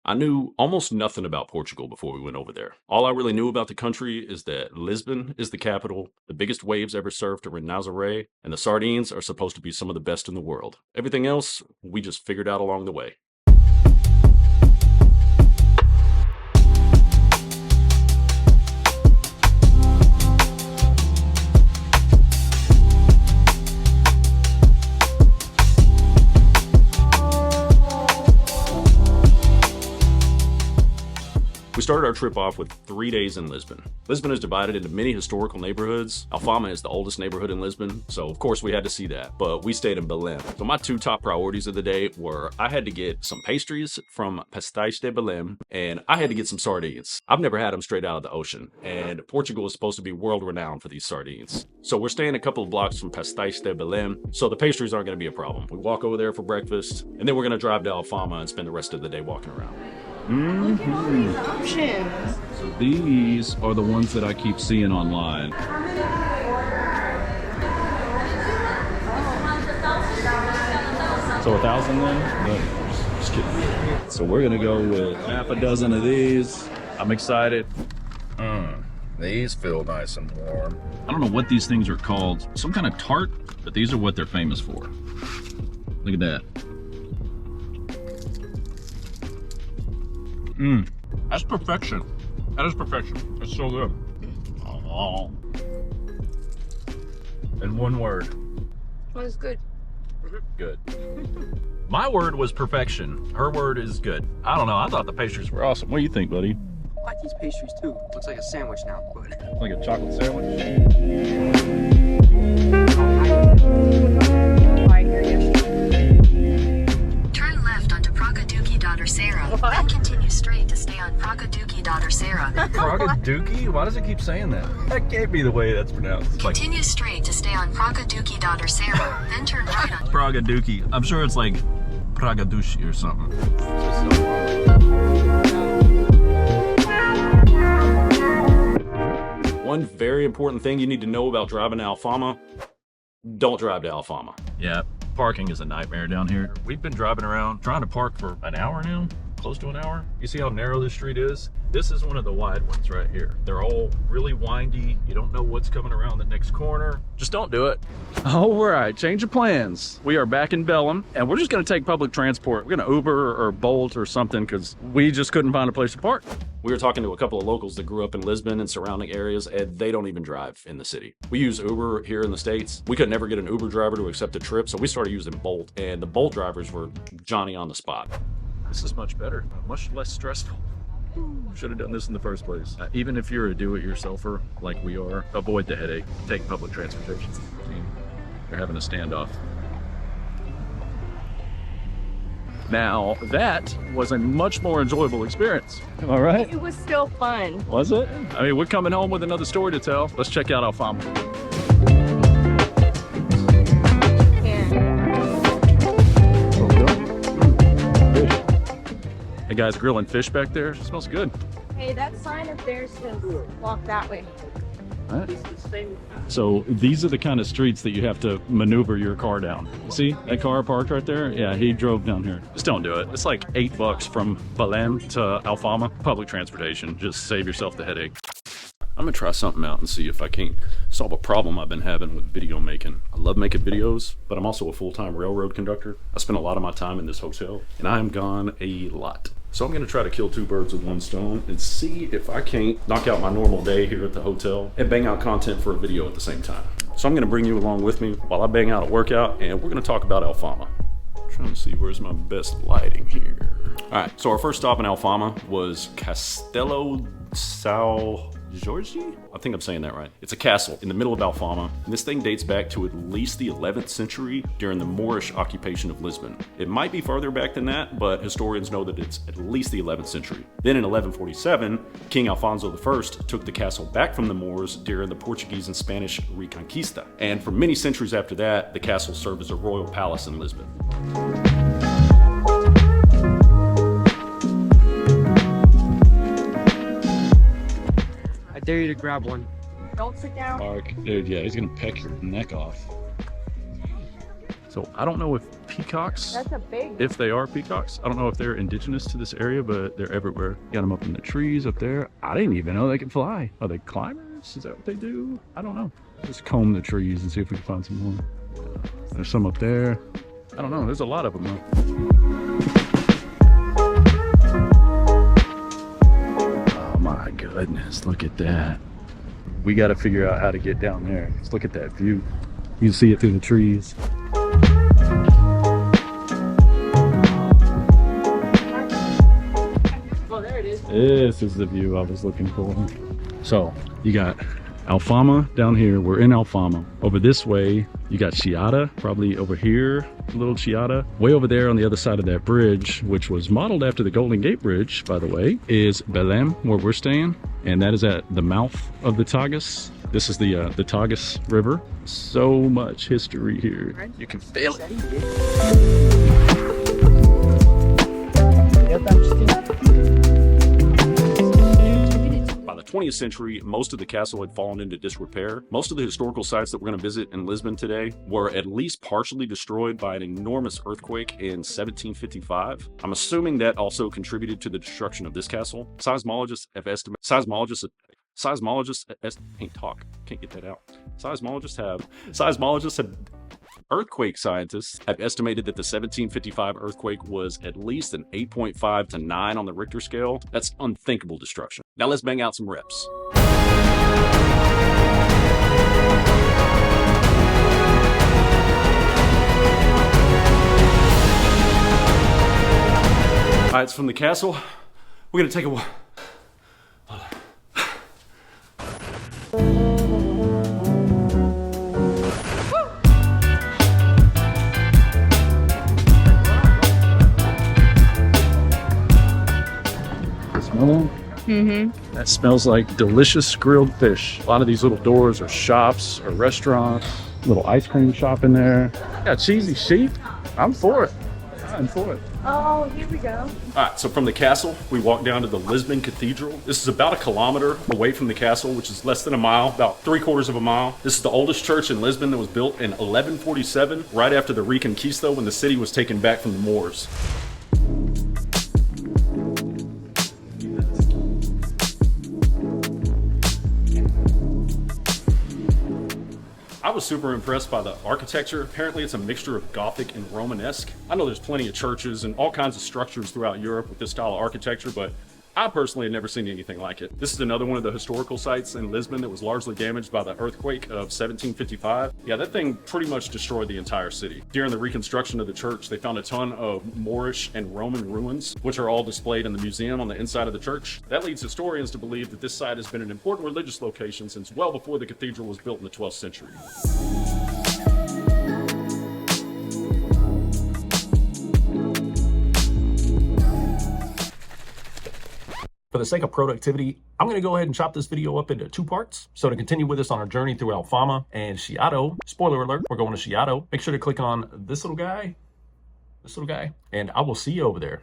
I knew almost nothing about Portugal before we went over there. All I really knew about the country is that Lisbon is the capital, the biggest waves ever surfed are in Nazaré, and the sardines are supposed to be some of the best in the world. Everything else, we just figured out along the way. We started our trip off with 3 days in Lisbon. Lisbon is divided into many historical neighborhoods. Alfama is the oldest neighborhood in Lisbon, so of course we had to see that, but we stayed in Belem. So my two top priorities of the day were I had to get some pastries from Pastés de Belém, and I had to get some sardines. I've never had them straight out of the ocean, and Portugal is supposed to be world-renowned for these sardines. So we're staying a couple of blocks from Pastés de Belém, so the pastries aren't going to be a problem. We walk over there for breakfast, and then we're going to drive to Alfama and spend the rest of the day walking around. Look at all these options. So these are the ones that I keep seeing online. So 1,000 then? No, just kidding. So we're gonna go with half a dozen of these. I'm excited. These feel nice and warm. I don't know what these things are called. Some kind of tart, but these are what they're famous for. Look at that. That's perfection. That is perfection. It's so good. Oh. In one word. Well, it's good. Good. My word was perfection. Her word is good. I don't know. I thought the pastries were awesome. What do you think, buddy? I like these pastries too. Looks like a sandwich now, but Like a chocolate sandwich? Turn left onto Praga Serra, then continue straight to stay on Praga Serra. Praga-Dookie? Why does it keep saying that? That can't be the way that's pronounced. It's like Continue straight to stay on Praga Serra, then turn right on. Praga-Dookie. I'm sure it's like Praga-Dushi or something. One very important thing you need to know about driving to Alfama, don't drive to Alfama. Yeah, parking is a nightmare down here. We've been driving around trying to park for an hour now, close to an hour. You see how narrow this street is? This is one of the wide ones right here. They're all really windy. You don't know what's coming around the next corner. Just don't do it. All right, change of plans. We are back in Belem, and we're just gonna take public transport. We're gonna Uber or Bolt or something because we just couldn't find a place to park. We were talking to a couple of locals that grew up in Lisbon and surrounding areas, and they don't even drive in the city. We use Uber here in the States. We could never get an Uber driver to accept a trip, so we started using Bolt, and the Bolt drivers were Johnny on the spot. This is much better, much less stressful. Should have done this in the first place. Even if you're a do-it-yourselfer like we are, avoid the headache. Take public transportation. They're having a standoff. Now, that was a much more enjoyable experience. Am I right? It was still fun. Was it? I mean, we're coming home with another story to tell. Let's check out Alfama. Hey guys, grilling fish back there. It smells good. Hey, that sign up there says walk that way. All right. So these are the kind of streets that you have to maneuver your car down. See that car parked right there? Yeah, he drove down here. Just don't do it. It's like $8 from Belem to Alfama. Public transportation. Just save yourself the headache. I'm gonna try something out and see if I can't solve a problem I've been having with video making. I love making videos, but I'm also a full-time railroad conductor. I spend a lot of my time in this hotel, and I am gone a lot. So I'm gonna try to kill two birds with one stone and see if I can't knock out my normal day here at the hotel and bang out content for a video at the same time. So I'm gonna bring you along with me while I bang out a workout, and we're gonna talk about Alfama. Trying to see where's my best lighting here. All right, so our first stop in Alfama was Castelo São Jorge? I think I'm saying that right. It's a castle in the middle of Alfama, and this thing dates back to at least the 11th century during the Moorish occupation of Lisbon. It might be farther back than that, but historians know that it's at least the 11th century. Then in 1147, King Alfonso I took the castle back from the Moors during the Portuguese and Spanish Reconquista. And for many centuries after that, the castle served as a royal palace in Lisbon. I dare you to grab one. Don't sit down. Mark, dude, yeah, he's gonna peck your neck off. So I don't know if peacocks, That's a big. if they are peacocks, I don't know if they're indigenous to this area, but they're everywhere. Got them up in the trees up there. I didn't even know they can fly. Are they climbers? Is that what they do? I don't know. Just comb the trees and see if we can find some more. There's some up there. I don't know. There's a lot of them though. Oh my goodness. Look at that. We got to figure out how to get down there. Let's look at that view. You can see it through the trees. Oh, there it is. This is the view I was looking for. So you got Alfama down here. We're in Alfama. Over this way, you got Chiada, probably over here, a little Chiada. Way over there on the other side of that bridge, which was modeled after the Golden Gate Bridge, by the way, is Belem, where we're staying. And that is at the mouth of the Tagus. This is the Tagus River. So much history here. You can feel it. By the 20th century, most of the castle had fallen into disrepair. Most of the historical sites that we're going to visit in Lisbon today were at least partially destroyed by an enormous earthquake in 1755. I'm assuming that also contributed to the destruction of this castle. Seismologists have estimated. Earthquake scientists have estimated that the 1755 earthquake was at least an 8.5 to 9 on the Richter scale. That's unthinkable destruction. Now let's bang out some reps. All right, it's from the castle. We're gonna take a walk. That smells like delicious grilled fish. A lot of these little doors are shops or restaurants. Little ice cream shop in there. Got cheesy sheep. I'm for it. I'm for it. Oh, here we go. All right, so from the castle, we walk down to the Lisbon Cathedral. This is about 1 kilometer away from the castle, which is less than a mile, about 3/4 of a mile. This is the oldest church in Lisbon that was built in 1147, right after the Reconquista, when the city was taken back from the Moors. I was super impressed by the architecture. Apparently it's a mixture of Gothic and Romanesque. I know there's plenty of churches and all kinds of structures throughout Europe with this style of architecture, but I personally had never seen anything like it. This is another one of the historical sites in Lisbon that was largely damaged by the earthquake of 1755. Yeah, that thing pretty much destroyed the entire city. During the reconstruction of the church, they found a ton of Moorish and Roman ruins, which are all displayed in the museum on the inside of the church. That leads historians to believe that this site has been an important religious location since well before the cathedral was built in the 12th century. For the sake of productivity, I'm going to go ahead and chop this video up into 2 parts. So to continue with us on our journey through Alfama and Chiado, spoiler alert, we're going to Chiado. Make sure to click on this little guy, and I will see you over there.